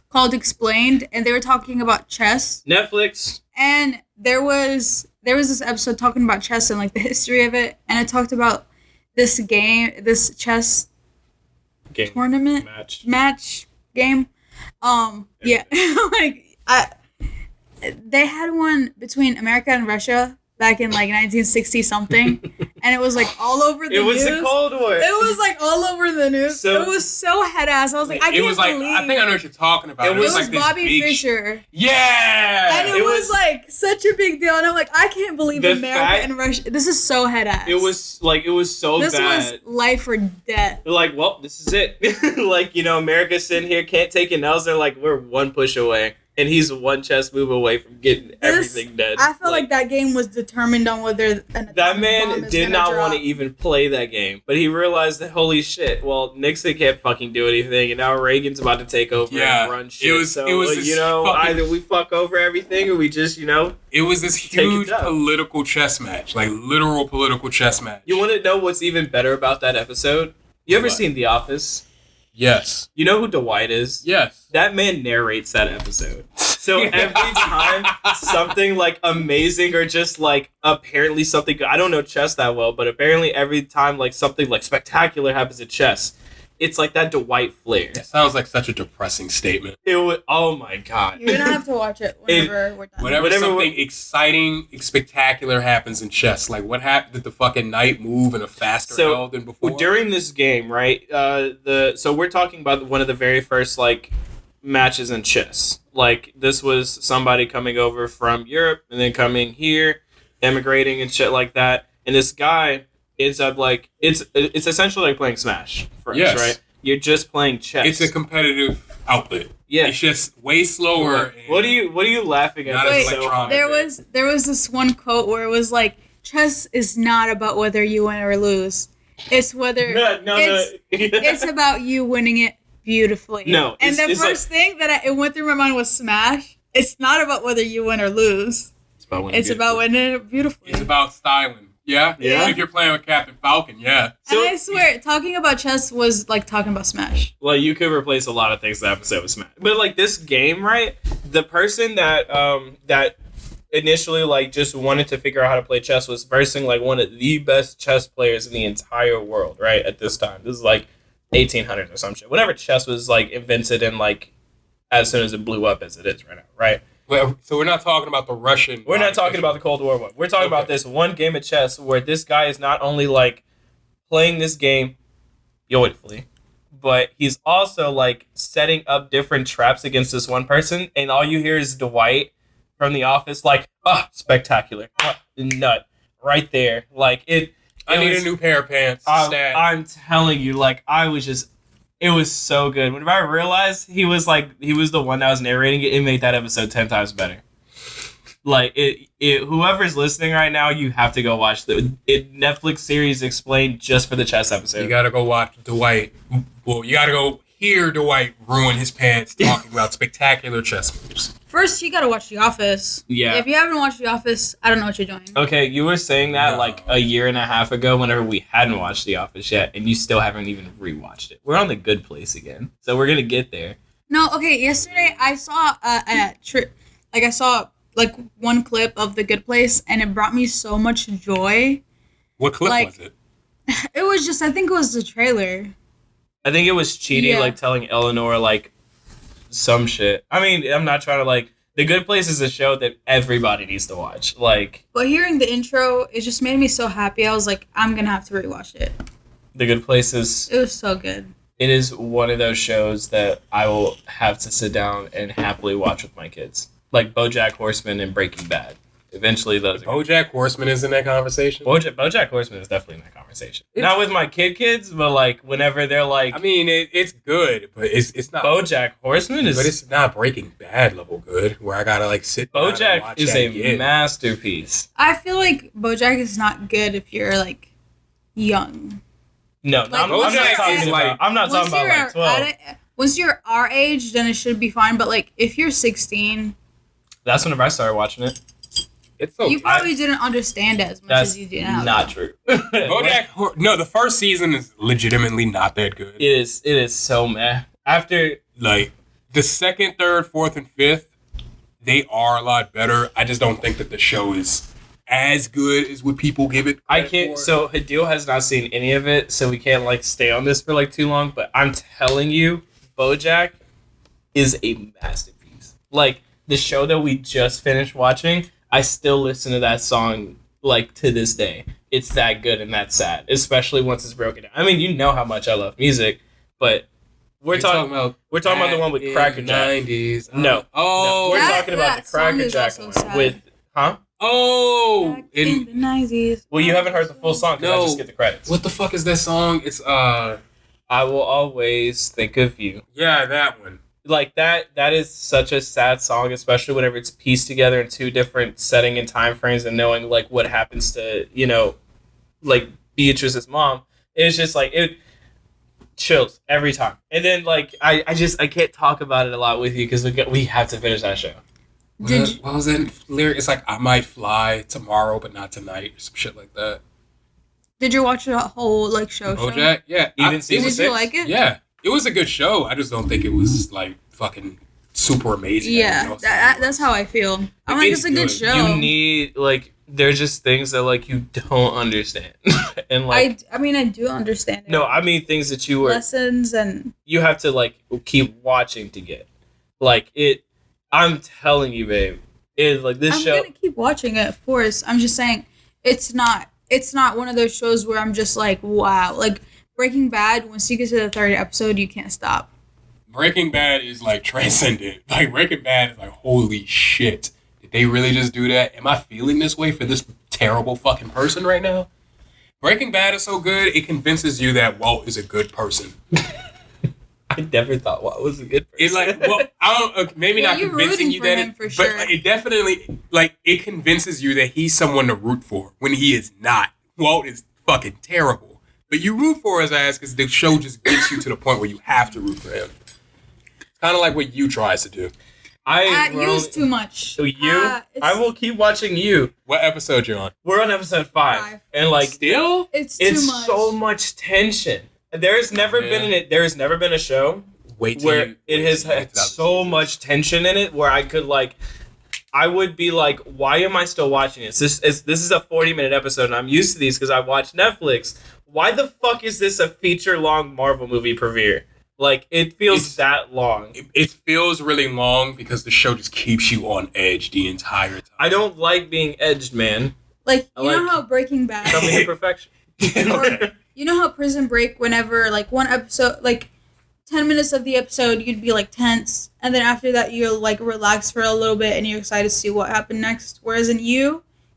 called Explained, and they were talking about chess. Netflix. And there was this episode talking about chess and like the history of it, and it talked about this chess game tournament match game. Yeah. They had one between America and Russia back in like 1960 something, and it was like all over the news. It was the Cold War. It was like all over the news. So, it was so head ass. I was like, I can't believe. I think I know what you're talking about. It was like Bobby Fischer. Yeah. And it was like such a big deal, and I'm like, I can't believe America and Russia. This is so head ass. It was so this bad. This was life or death. They're like, well, this is it. Like, America's sitting here, can't take it else. They're like, we're one push away. And he's one chess move away from getting everything dead. I feel like that game was determined on whether that man did not want to even play that game, but he realized that holy shit, well, Nixon can't fucking do anything, and now Reagan's about to take over and run shit. It was either we fuck over everything or we just it was this huge political chess match, like literal political chess match. You want to know what's even better about that episode? You ever seen The Office? Yes. You know who Dwight is? Yes. That man narrates that episode. So every time something like amazing or just like apparently something, I don't know chess that well, but apparently every time like something like spectacular happens in chess, it's like that Dwight flair. That sounds like such a depressing statement. It would. Oh my god. You're gonna have to watch it whenever we're done. Whenever something exciting, spectacular happens in chess, like what happened? Did the fucking knight move in a faster L than before? During this game, right? So we're talking about one of the very first like matches in chess. Like this was somebody coming over from Europe and then coming here, emigrating and shit like that. And this guy ends up like it's essentially like playing Smash for us, right? You're just playing chess. It's a competitive outlet. Yeah, it's just way slower. What are you laughing at? Wait, there was this one quote where it was like, chess is not about whether you win or lose. It's whether it's about you winning it beautifully. No, and the first thing that it went through my mind was Smash. It's not about whether you win or lose. It's about winning it beautifully. It's about styling. Yeah. If you're playing with Captain Falcon, yeah. And I swear, talking about chess was like talking about Smash. Well, you could replace a lot of things in that episode with Smash, but like this game, right? The person that initially like just wanted to figure out how to play chess was versing like one of the best chess players in the entire world, right? At this time, this is like 1800s or some shit. Whenever chess was like invented and like as soon as it blew up as it is right now, right? Well, so we're not talking about the Russian. We're not talking about the Cold War one. We're talking about this one game of chess where this guy is not only like playing this game beautifully, but he's also like setting up different traps against this one person, and all you hear is Dwight from The Office like, spectacular, nut, right there, like it. I need a new pair of pants. I'm telling you, like it was so good. Whenever I realized he was the one that was narrating it, it made that episode 10 times better. Like it whoever's listening right now, you have to go watch the Netflix series Explained just for the chess episode. You gotta go watch Dwight. Well, you gotta go hear Dwight ruin his pants talking about spectacular chess moves. First, you gotta watch The Office. Yeah. If you haven't watched The Office, I don't know what you're doing. Okay, you were saying that like a year and a half ago whenever we hadn't watched The Office yet, and you still haven't even rewatched it. We're on the good place again, so we're gonna get there. No, okay, yesterday I saw I saw like one clip of The Good Place, and it brought me so much joy. What clip was it? It was just, I think it was the trailer. I think it was Chidi like telling Eleanor like some shit. I mean, I'm not trying to like. The Good Place is a show that everybody needs to watch. Like, but hearing the intro, it just made me so happy. I was like, I'm gonna have to rewatch it. The Good Place is. It was so good. It is one of those shows that I will have to sit down and happily watch with my kids, like BoJack Horseman and Breaking Bad. Eventually, those. BoJack Horseman is in that conversation. BoJack Horseman is definitely in that conversation. Not with my kids, but like whenever they're like. I mean, it's good, but it's not. BoJack Horseman is. But it's not Breaking Bad level good, where I gotta like sit down and BoJack watch is that a again. masterpiece. I feel like BoJack is not good if you're like young. No, Like, I'm not talking about. I'm not talking about like 12. Once you're our age, then it should be fine. But like if you're 16, That's whenever I started watching it. It's so you probably didn't understand it as much as you do now. Not true. No, the first season is legitimately not that good. It is so meh. After Like the second, third, fourth, and fifth, they are a lot better. I just don't think that the show is as good as what people give it. I can't. for. So Hadil has not seen any of it, so we can't like stay on this for like too long. But I'm telling you, BoJack is a masterpiece. Like the show that we just finished watching, I still listen to that song like to this day. It's that good and that sad, especially once it's broken down. I mean, you know how much I love music, but we're talking about the one with Cracker Jack. 90s. No. Oh. We're That- talking about that the Cracker song is Jack also one sad. with Oh. Back in the 90s. Well, you haven't heard the full song because I No. just get the credits. What the fuck is that song? It's I will always think of you. yeah, that one. Like that is such a sad song, especially whenever it's pieced together in two different setting and time frames and knowing like what happens to, like Beatrice's mom. It's just like it chills every time. And then like I can't talk about it a lot with you because we have to finish that show. What was that lyric? It's like I might fly tomorrow, but not tonight, or some shit like that. Did you watch the whole like show? BoJack, yeah. Even season Did 6? you like it? Yeah, it was a good show. I just don't think it was like fucking super amazing. Yeah, that's how I feel. I'm like, it's a good show. You need like there's just things that like you don't understand. And like I mean, I do understand it. no, I mean things that you were lessons and you have to like keep watching to get. Like it I'm telling you, babe. It's like this I'm show gonna keep watching it, of course. I'm just saying it's not one of those shows where I'm just like, wow. Like Breaking Bad, once you get to the third episode, you can't stop. Breaking Bad is like transcendent. Like Breaking Bad is like holy shit. Did they really just do that? Am I feeling this way for this terrible fucking person right now? Breaking Bad is so good, it convinces you that Walt is a good person. I never thought Walt was a good person. It's like, well, I don't, maybe Well, not you're convincing rooting you for that, him for but sure. it definitely, like, it convinces you that he's someone to root for when he is not. Walt is fucking terrible. But you root for his ass because the show just gets you to the point where you have to root for him. It's kind of like what you tries to do. I Use too much. So I will keep watching you. What episode you on? We're on episode 5. And like Still? It's too it's much. so much tension. There's never been a show Wait till where you- it has till you had get to the so seasons. much tension in it where I would be like, why am I still watching this? This is a 40-minute episode and I'm used to these because I watch Netflix. Why the fuck is this a feature-long Marvel movie premiere? Like, it feels that long. It feels really long because the show just keeps you on edge the entire time. I don't like being edged, man. Like, I you know like- how Breaking Bad, Tell me the perfection. or you know how Prison Break, whenever like one episode, like 10 minutes of the episode, you'd be like tense, and then after that you're like relaxed for a little bit and you're excited to see what happened next. Whereas in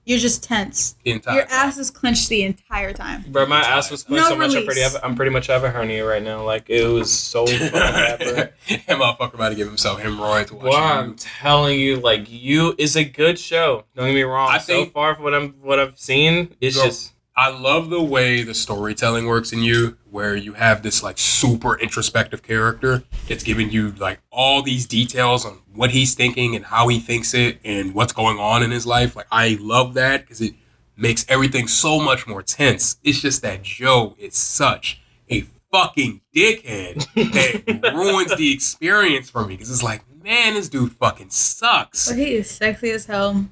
you're just tense. The entire Your time. ass is clenched the entire time. Bro, my ass was clenched No so much release. I'm pretty much have a hernia right now. Like, it was so fucking bad, bro. That motherfucker about to give himself hemorrhoids. Well, I'm telling you, like, you is a good show. Don't get me wrong. I So think- far from what I've seen, it's Bro, just I love the way the storytelling works in you, where you have this like super introspective character that's giving you like all these details on what he's thinking and how he thinks it and what's going on in his life. Like I love that because it makes everything so much more tense. It's just that Joe is such a fucking dickhead that ruins the experience for me because it's like, man, this dude fucking sucks. But he is sexy as hell. love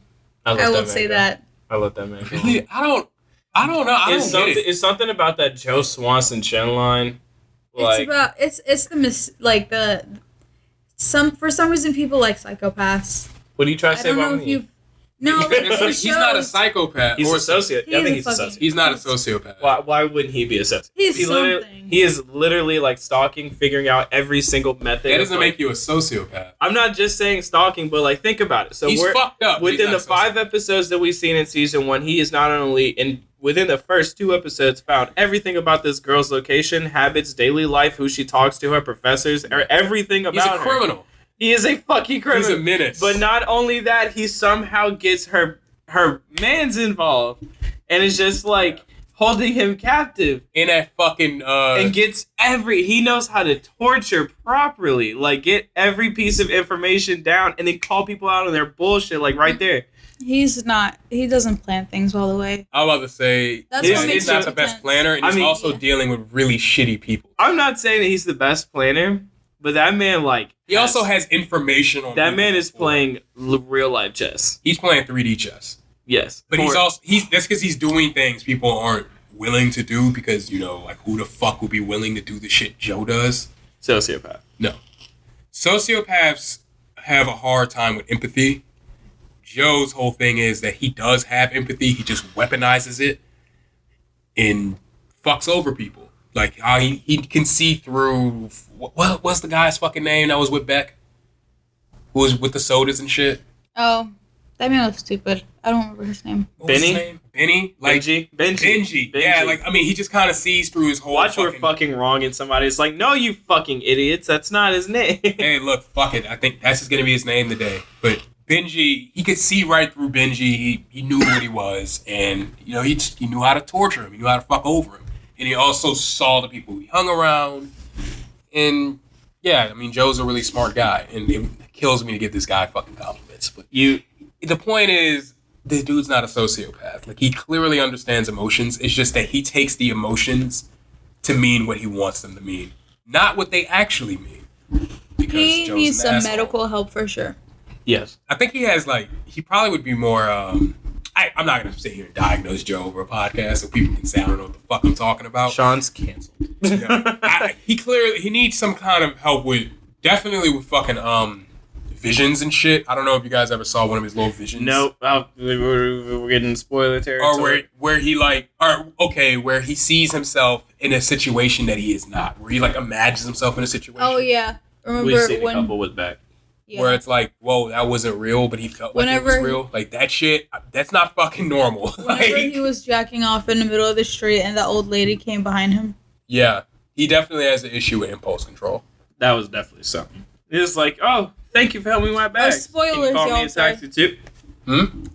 I that will man, say bro. that. I let that man go. Really? I don't know. I It's don't get something. it. It's something about that Joe Swanson chin line. Like, It's the for some reason people like psychopaths. what are you trying to I say don't about know me? if you've No, It's like, it he's not a shows- psychopath. He's or a sociopath. He I is think a he's a fucking- sociopath. He's not a sociopath. Why wouldn't he be a sociopath? He's He is literally like stalking, figuring out every single method. That of, doesn't like- make you a sociopath. I'm not just saying stalking, but like think about it. So He's we're fucked up. but he's within not the 5 episodes that we've seen in season 1, he is not only within the first 2 episodes found everything about this girl's location, habits, daily life, who she talks to, her professors, or everything about He's a her. criminal. He is a fucking criminal. He's a menace. But not only that, he somehow gets her man's involved, and it's just like holding him captive. In that fucking And gets he knows how to torture properly, like get every piece of information down and then call people out on their bullshit, like right there. He doesn't plan things all the way. I was about to say That's he's, what makes he's not it the best intense. planner, and I he's mean, also yeah. dealing with really shitty people. I'm not saying that he's the best planner, but that man He also has information on that people man is before. playing real life chess. He's playing 3D chess. Yes, But that's because he's doing things people aren't willing to do because, like who the fuck would be willing to do the shit Joe does? sociopath. No. Sociopaths have a hard time with empathy. Joe's whole thing is that he does have empathy, he just weaponizes it and fucks over people. Like how he can see through what's the guy's fucking name that was with Beck? Who was with the sodas and shit? Oh, that man was stupid. I don't remember his name. What was his Benny? name? Benny? Like Benji. Yeah, like I mean he just kind of sees through his whole Watch we're fucking wrong and somebody's like, no, you fucking idiots, that's not his name. Hey, look, fuck it. I think that's just gonna be his name today. But Benji, he could see right through Benji. He knew what he was, and he knew how to torture him. He knew how to fuck over him, and he also saw the people he hung around. And yeah, I mean, Joe's a really smart guy, and it kills me to give this guy fucking compliments. But the point is, this dude's not a sociopath. Like he clearly understands emotions. It's just that he takes the emotions to mean what he wants them to mean, not what they actually mean. Because He Joe's needs an some asshole. medical help for sure. Yes. I think he has he probably would be more. I'm not gonna sit here and diagnose Joe over a podcast so people can say I don't know what the fuck I'm talking about. Sean's canceled. He needs some kind of help with fucking visions and shit. I don't know if you guys ever saw one of his little visions. Nope. We're getting spoiler territory. Or where he sees himself in a situation that he is not, where he imagines himself in a situation. Oh yeah, We've remember seen a when? couple with Beck. Yeah. Where it's like, whoa, that wasn't real, but he felt like it was Whenever- real. Like that shit, that's not fucking normal. Whenever he was jacking off in the middle of the street and that old lady came behind him. Yeah, he definitely has an issue with impulse control. That was definitely something. It's like, oh, thank you for helping me with my bag. spoilers, Can you call me y'all, a taxi too?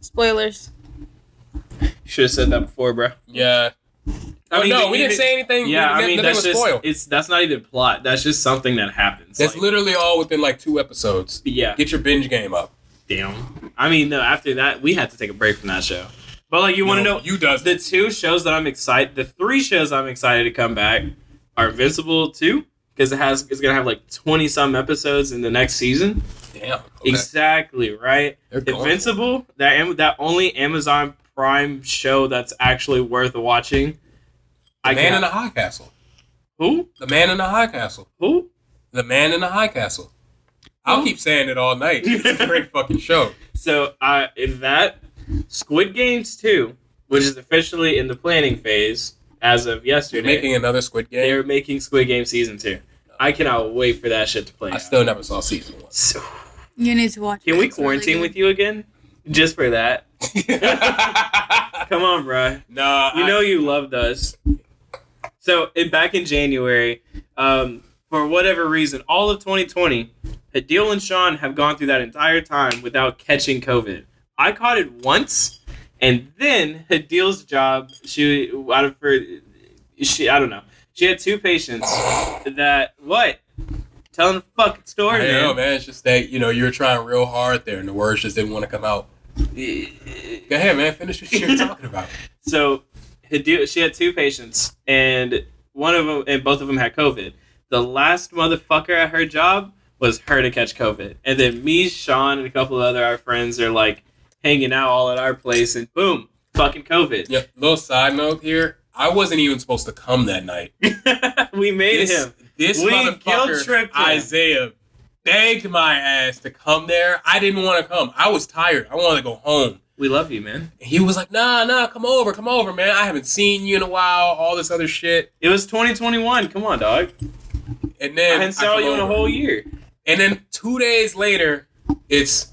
Spoilers. You should have said that before, bro. Yeah. We didn't say anything. Yeah, I mean, nothing that's was just spoiled. that's not even plot. That's just something that happens. That's like, literally all within 2 episodes. yeah. Get your binge game up. Damn. I mean, no. After that, we had to take a break from that show. But you want to know? You does The 2 shows that I'm excited. The 3 shows I'm excited to come back are Invincible 2 because it's gonna have 20 some episodes in the next season. Damn. Okay. Exactly right. They're going Invincible, that only Amazon Prime show that's actually worth watching. The Man in the High Castle. Who? The Man in the High Castle. Who? The Man in the High Castle. I'll keep saying it all night. It's a great fucking show. So in that, Squid Games 2, which is officially in the planning phase as of yesterday. You're making another Squid Game. They're making Squid Game Season 2. I cannot wait for that shit to play I out. still never saw season 1. So, You need to watch it. can we It's really quarantine good. with you again? Just for that? Come on, bro. Nah, You know you loved us. So, back in January, for whatever reason, all of 2020, Hadil and Sean have gone through that entire time without catching COVID. I caught it once, and then Hadil's job, I don't know. She had 2 patients that, what? Telling the fucking story, I know, man. man. It's just that, you were trying real hard there, and the words just didn't want to come out. Go ahead, man. Finish what you're talking about. So, she had 2 patients, and both of them had COVID. The last motherfucker at her job was her to catch COVID. And then me, Sean, and a couple of our friends are hanging out all at our place, and boom, fucking COVID. Yeah, little side note here. I wasn't even supposed to come that night. We made him. This We guilt-tripped motherfucker, him. Isaiah, begged my ass to come there. I didn't want to come. I was tired. I wanted to go home. We love you, man. And he was like, nah, come over, man. I haven't seen you in a while, all this other shit. It was 2021. Come on, dog. And then I hadn't saw you in a whole year. And then 2 days later, it's,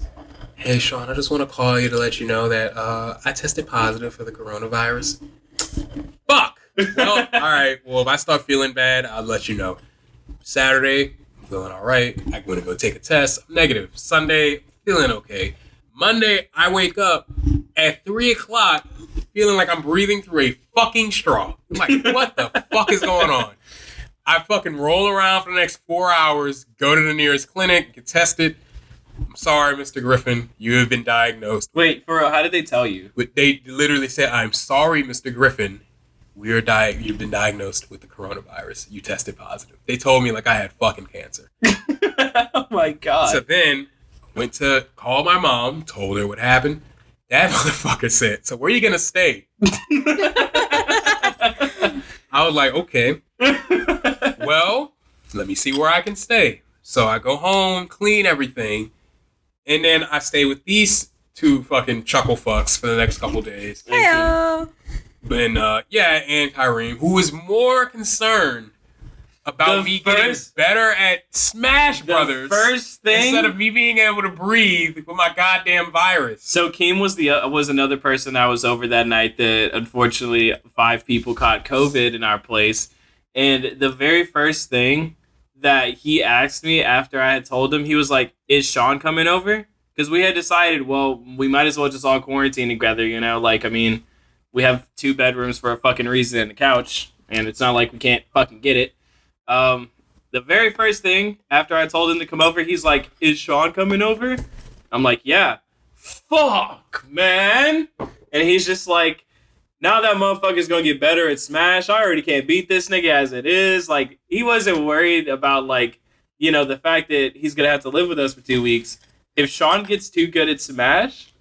hey, Sean, I just want to call you to let you know that I tested positive for the coronavirus. Fuck! Well, all right. Well, if I start feeling bad, I'll let you know. Saturday, I'm feeling all right. I'm going to go take a test. I'm negative. Sunday, feeling okay. Monday, I wake up at 3 o'clock feeling like I'm breathing through a fucking straw. I'm like, what the fuck is going on? I fucking roll around for the next 4 hours, go to the nearest clinic, get tested. I'm sorry, Mr. Griffin, you have been diagnosed. Wait, for real, how did they tell you? They literally said, I'm sorry, Mr. Griffin, you've been diagnosed with the coronavirus. You tested positive. They told me like I had fucking cancer. Oh my God. So then, went to call my mom, told her what happened. That motherfucker said, so where are you going to stay? I was like, okay. Well, let me see where I can stay. So I go home, clean everything, and then I stay with these two fucking chuckle fucks for the next couple days. Heyo. And and Kyreem, who was more concerned about me getting better at Smash Brothers first thing, instead of me being able to breathe with my goddamn virus. So Keem was another person that was over that night that unfortunately 5 people caught COVID in our place. And the very first thing that he asked me after I had told him, he was like, is Sean coming over? Because we had decided, well, we might as well just all quarantine together, you know? Like, I mean, we have 2 bedrooms for a fucking reason and a couch, and it's not like we can't fucking get it. The very first thing after I told him to come over, he's like, is Sean coming over? I'm like, yeah. Fuck, man. And he's just like, now that motherfucker's gonna get better at Smash. I already can't beat this nigga as it is. Like, he wasn't worried about, like, you know, the fact that he's gonna have to live with us for 2 weeks. If Sean gets too good at Smash,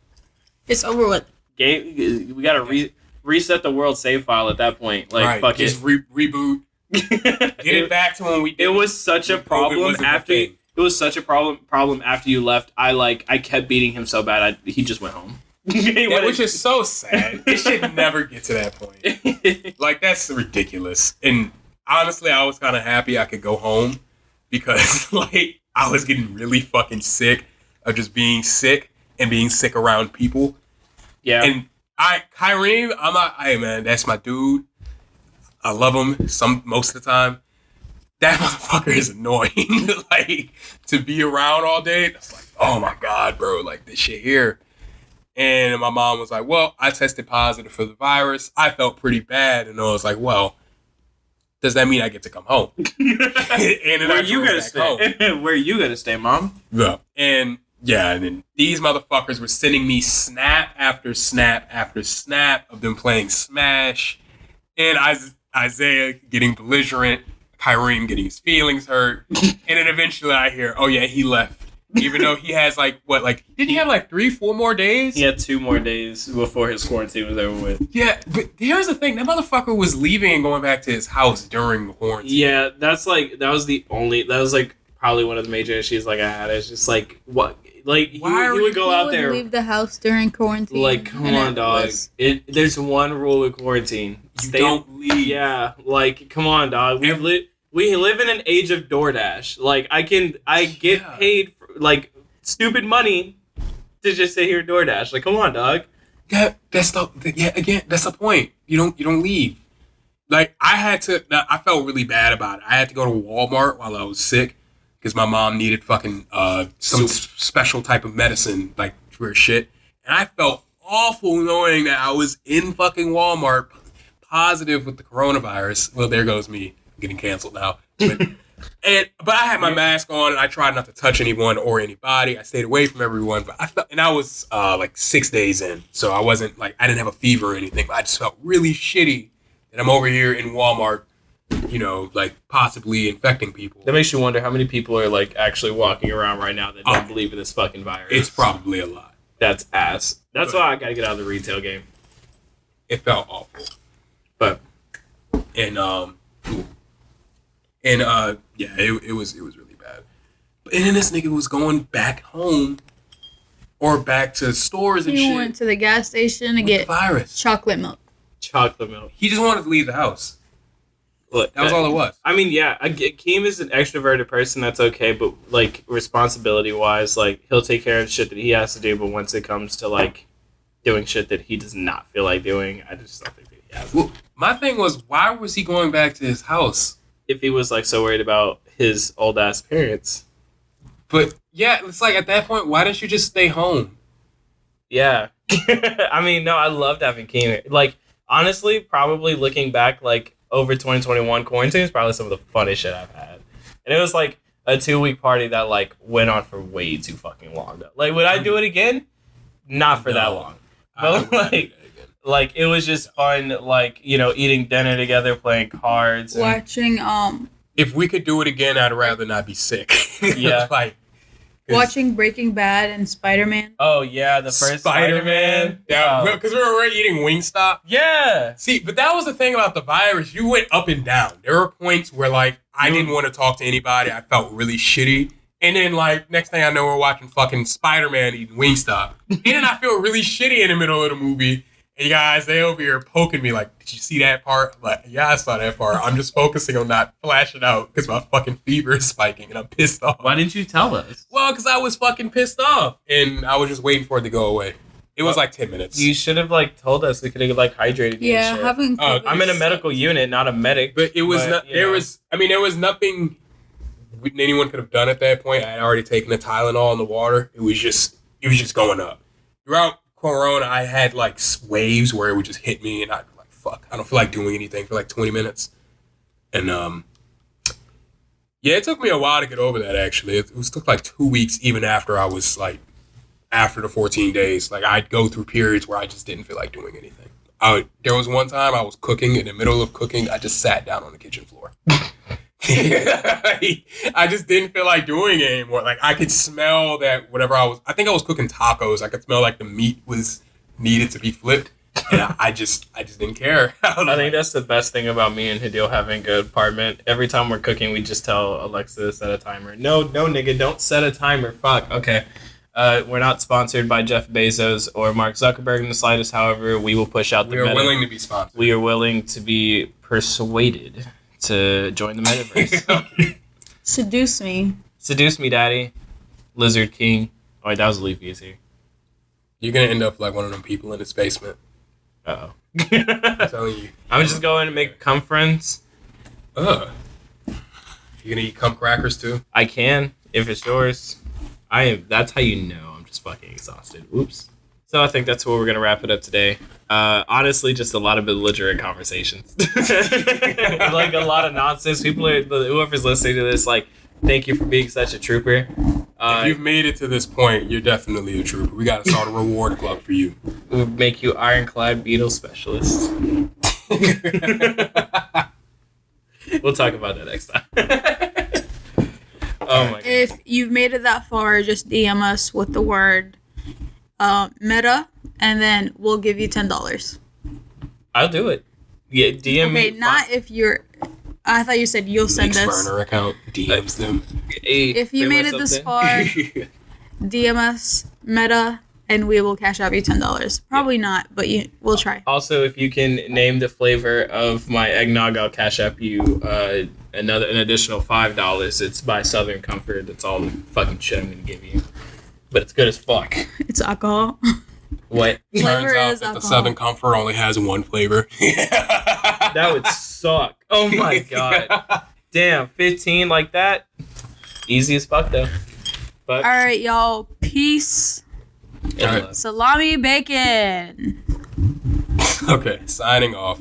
it's over with. We gotta reset the world save file at that point. Like, right, fuck just it. Reboot. Get it back to when we did. It was such a problem after. It was such a problem after you left. I kept beating him so bad. He just went home. Which is so sad. It should never get to that point. Like, that's ridiculous. And honestly, I was kind of happy I could go home because, like, I was getting really fucking sick of just being sick and being sick around people. Yeah. And Kyreem, hey man, that's my dude. I love him most of the time. That motherfucker is annoying. Like, to be around all day, it's like, oh my God, bro, like, this shit here. And my mom was like, well, I tested positive for the virus. I felt pretty bad. And I was like, well, does that mean I get to come home? And where you gonna stay? Where you gonna stay, Mom? Yeah. And then these motherfuckers were sending me snap after snap after snap of them playing Smash. And Isaiah getting belligerent, Kyreem getting his feelings hurt. And then eventually I hear, oh yeah, he left. Even though he has did he have 3-4 more days? He had 2 more days before his quarantine was over with. Yeah, but here's the thing. That motherfucker was leaving and going back to his house during the quarantine. Yeah, that was probably one of the major issues I had. It's just like, what? Like, he would go out there. Leave the house during quarantine. Like, come on, dog. There's one rule with quarantine. Don't leave. Yeah, like, come on, dog. We live in an age of DoorDash. Like, I get paid for, like, stupid money to just sit here and DoorDash. Like, come on, dog. Yeah, that's the point. You don't leave. Like, I felt really bad about it. I had to go to Walmart while I was sick because my mom needed fucking some special type of medicine, like, for her shit. And I felt awful knowing that I was in fucking Walmart positive with the coronavirus. Well, there goes me getting canceled now. But I had my mask on and I tried not to touch anyone or anybody. I stayed away from everyone, but I was 6 days in, so I wasn't I didn't have a fever or anything. But I just felt really shitty that I'm over here in Walmart, possibly infecting people. That makes you wonder how many people are actually walking around right now that don't believe in this fucking virus. It's probably a lot. That's ass. That's why I gotta get out of the retail game. It felt awful, but it was really bad. And then this nigga was going back home or back to stores and He shit. went to the gas station to with get the virus. chocolate milk. Chocolate milk. He just wanted to leave the house. Look, That was all it was. I mean, yeah, Keem is an extroverted person. That's okay, but like responsibility wise, like he'll take care of shit that he has to do. But once it comes to like doing shit that he does not feel like doing, I just don't think that he has. Well, my thing was, why was he going back to his house? If he was like so worried about his old ass parents. But yeah, it's like at that point, why didn't you just stay home? Yeah, I mean, no, I loved having Keem. Like honestly, probably looking back, like over 2021, quarantine is probably some of the funnest shit I've had. And it was like a 2-week party that like went on for way too fucking long. Though. Like, would I do it again? Not for that long. But like it was just fun. Like, you know, eating dinner together, playing cards, and Watching If we could do it again, I'd rather not be sick. Yeah. Like watching Breaking Bad and Spider-Man. oh yeah, the first Spider-Man. Yeah, because we were already eating Wingstop. Yeah. See, but that was the thing about the virus. You went up and down. There were points where, like, I didn't want to talk to anybody. I felt really shitty. And then, like, next thing I know, we're watching fucking Spider-Man eating Wingstop. And then I feel really shitty in the middle of the movie. And you guys, they over here poking me like, did you see that part? I'm like, yeah, I saw that part. I'm just focusing on not flashing out because my fucking fever is spiking and I'm pissed off. Why didn't you tell us? Well, because I was fucking pissed off. And I was just waiting for it to go away. It was like 10 minutes. You should have like told us. We could have like hydrated you. Yeah, and shit. having COVID I'm in a is- medical unit, not a medic. But it was not. you There know. was. I mean, there was nothing anyone could have done at that point. I had already taken the Tylenol in the water. It was just going up. Throughout Corona, I had like waves where it would just hit me, and I'd be like, "Fuck, I don't feel like doing anything for like 20 minutes." And yeah, it took me a while to get over that. Actually, it took like 2 weeks, even after I was like after the 14 days. Like I'd go through periods where I just didn't feel like doing anything. There was one time I was cooking. In the middle of cooking, I just sat down on the kitchen floor. I just didn't feel like doing it anymore. Like I could smell that whatever I think I was cooking tacos. I could smell like the meat was needed to be flipped, and I just didn't care. I think that's the best thing about me and Hideo having an apartment. Every time we're cooking, we just tell Alexa to set a timer. No, nigga, don't set a timer. Fuck. Okay. We're not sponsored by Jeff Bezos or Mark Zuckerberg in the slightest. However, we will push out the we are willing to be sponsored. We are willing to be persuaded to join the metaverse. Seduce me. Seduce me, daddy. Lizard King. Oh, wait, that was Leafy's here. You're gonna end up like one of them people in his basement. Uh-oh. I'm telling you. I'm just going to make cum friends. You're gonna eat cum crackers too? I can, if it's yours. That's how you know I'm just fucking exhausted. Oops. So I think that's where we're going to wrap it up today. Honestly, just a lot of belligerent conversations. Like a lot of nonsense. Whoever's listening to this, like, thank you for being such a trooper. If you've made it to this point, you're definitely a trooper. We got to start a reward club for you. We'll make you ironclad beetle specialist. We'll talk about that next time. Oh my god. If you've made it that far, just DM us with the word meta, and then we'll give you $10. I'll do it. Yeah, DM me. Okay, not if you're. I thought you said you'll send Nick's us. burner account DMs them. If you made it this far, DM us meta, and we will cash out you $10. Probably not, but we'll try. Also, if you can name the flavor of my eggnog, I'll cash up you an additional $5. It's by Southern Comfort. That's all the fucking shit I'm gonna give you. But it's good as fuck. It's alcohol. What? Turns Flavor out is that the alcohol. Southern Comfort only has one flavor. That would suck. Oh my god. Damn, 15 like that? Easy as fuck though. But All right, y'all. Peace. All right. Salami bacon. Okay, signing off.